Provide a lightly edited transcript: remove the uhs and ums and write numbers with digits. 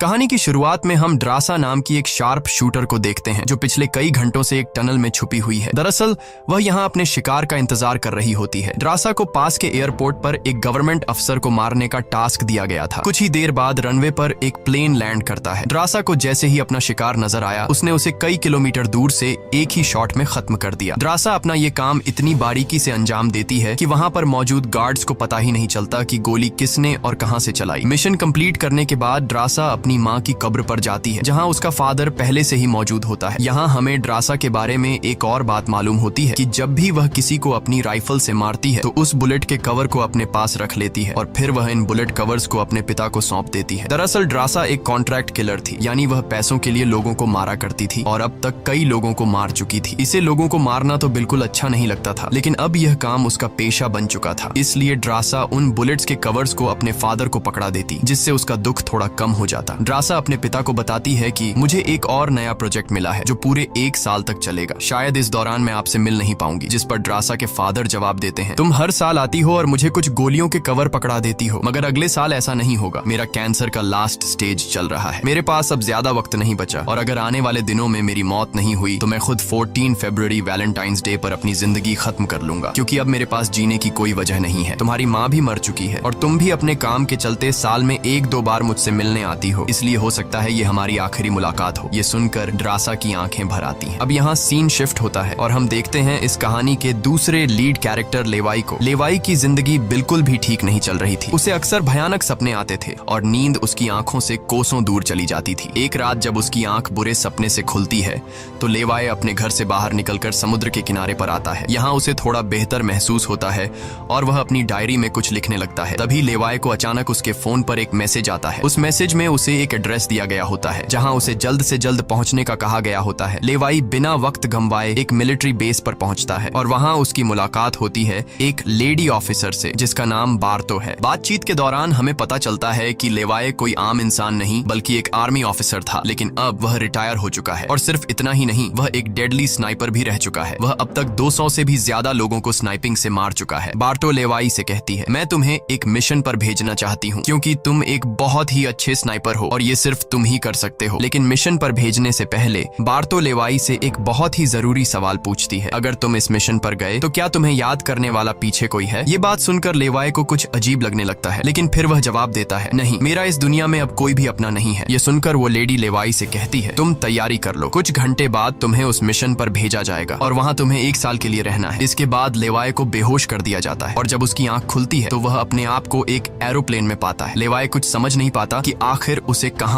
कहानी की शुरुआत में हम ड्रासा नाम की एक शार्प शूटर को देखते हैं जो पिछले कई घंटों से एक टनल में छुपी हुई है। दरअसल वह यहाँ अपने शिकार का इंतजार कर रही होती है। ड्रासा को पास के एयरपोर्ट पर एक गवर्नमेंट अफसर को मारने का टास्क दिया गया था। कुछ ही देर बाद रनवे पर एक प्लेन लैंड करता है। ड्रासा को जैसे ही अपना शिकार नजर आया उसने उसे कई किलोमीटर दूर से एक ही शॉट में खत्म कर दिया। ड्रासा अपना ये काम इतनी बारीकी से अंजाम देती है कि वहाँ पर मौजूद गार्ड्स को पता ही नहीं चलता कि गोली किसने और कहाँ से चलाई। मिशन कंप्लीट करने के बाद ड्रासा अपनी माँ की कब्र पर जाती है जहाँ उसका फादर पहले से ही मौजूद होता है। यहाँ हमें ड्रासा के बारे में एक और बात मालूम होती है कि जब भी वह किसी को अपनी राइफल से मारती है तो उस बुलेट के कवर को अपने पास रख लेती है और फिर वह इन बुलेट कवर्स को अपने पिता को सौंप देती है। दरअसल ड्रासा एक कॉन्ट्रैक्ट किलर थी, यानी वह पैसों के लिए लोगों को मारा करती थी और अब तक कई लोगों को मार चुकी थी। इसे लोगों को मारना तो बिल्कुल अच्छा नहीं लगता था, लेकिन अब यह काम उसका पेशा बन चुका था। इसलिए ड्रासा उन बुलेट्स के कवर्स को अपने फादर को पकड़ा देती, जिससे उसका दुख थोड़ा कम हो जाता। ड्रासा अपने पिता को बताती है कि मुझे एक और नया प्रोजेक्ट मिला है जो पूरे 1 साल तक चलेगा। शायद इस दौरान मैं आपसे मिल नहीं पाऊंगी। जिस पर ड्रासा के फादर जवाब देते हैं, तुम हर साल आती हो और मुझे कुछ गोलियों के कवर पकड़ा देती हो, मगर अगले साल ऐसा नहीं होगा। मेरा कैंसर का लास्ट स्टेज चल रहा है, मेरे पास अब ज्यादा वक्त नहीं बचा और अगर आने वाले दिनों में मेरी मौत नहीं हुई तो मैं खुद 14 फरवरी वैलेंटाइंस डे पर अपनी जिंदगी खत्म कर लूंगा, क्योंकि अब मेरे पास जीने की कोई वजह नहीं है। तुम्हारी माँ भी मर चुकी है और तुम भी अपने काम के चलते साल में 1-2 बार मुझसे मिलने आती हो, इसलिए हो सकता है ये हमारी आखिरी मुलाकात हो। ये सुनकर ड्रासा की आंखें भर आती हैं। अब यहाँ सीन शिफ्ट होता है और हम देखते हैं इस कहानी के दूसरे लीड कैरेक्टर लेवाई को। लेवाई की जिंदगी बिल्कुल भी ठीक नहीं चल रही थी। उसे अक्सर भयानक सपने आते थे और नींद उसकी आंखों से कोसों दूर चली जाती थी। एक रात जब उसकी आंख बुरे सपने से खुलती है तो लेवाई अपने घर से बाहर निकलकर समुद्र के किनारे पर आता है। यहाँ उसे थोड़ा बेहतर महसूस होता है और वह अपनी डायरी में कुछ लिखने लगता है। तभी लेवाई को अचानक उसके फोन पर एक मैसेज आता है। उस मैसेज में उसे एक एड्रेस दिया गया होता है जहाँ उसे जल्द से जल्द पहुंचने का कहा गया होता है। लेवाई बिना वक्त गंवाए एक मिलिट्री बेस पर पहुंचता है और वहाँ उसकी मुलाकात होती है एक लेडी ऑफिसर से जिसका नाम बार्तो है। बातचीत के दौरान हमें पता चलता है कि लेवाई कोई आम इंसान नहीं बल्कि एक आर्मी ऑफिसर था, लेकिन अब वह रिटायर हो चुका है और सिर्फ इतना ही नहीं, वह एक डेडली स्नाइपर भी रह चुका है। वह अब तक 200 से भी ज्यादा लोगों को स्नाइपिंग से मार चुका है। बार्तो लेवाई से कहती है, मैं तुम्हें एक मिशन पर भेजना चाहती हूँ क्योंकि तुम एक बहुत ही अच्छे स्नाइपर हो और ये सिर्फ तुम ही कर सकते हो। लेकिन मिशन पर भेजने से पहले बार्तो लेवाई से एक बहुत ही जरूरी सवाल पूछती है, अगर तुम इस मिशन पर गए तो क्या तुम्हें याद करने वाला पीछे कोई है? ये बात सुनकर लेवाई को कुछ अजीब लगने लगता है, लेकिन फिर वह जवाब देता है, नहीं, मेरा इस दुनिया में अब कोई भी अपना नहीं है। ये सुनकर वो लेडी लेवाई से कहती है, तुम तैयारी कर लो, कुछ घंटे बाद तुम्हें उस मिशन पर भेजा जाएगा और वहाँ तुम्हें 1 साल के लिए रहना है। इसके बाद लेवाई को बेहोश कर दिया जाता है और जब उसकी आंख खुलती है तो वह अपने आप को एक एरोप्लेन में पाता है। लेवाई कुछ समझ नहीं पाता कि आखिर उसे कहाँ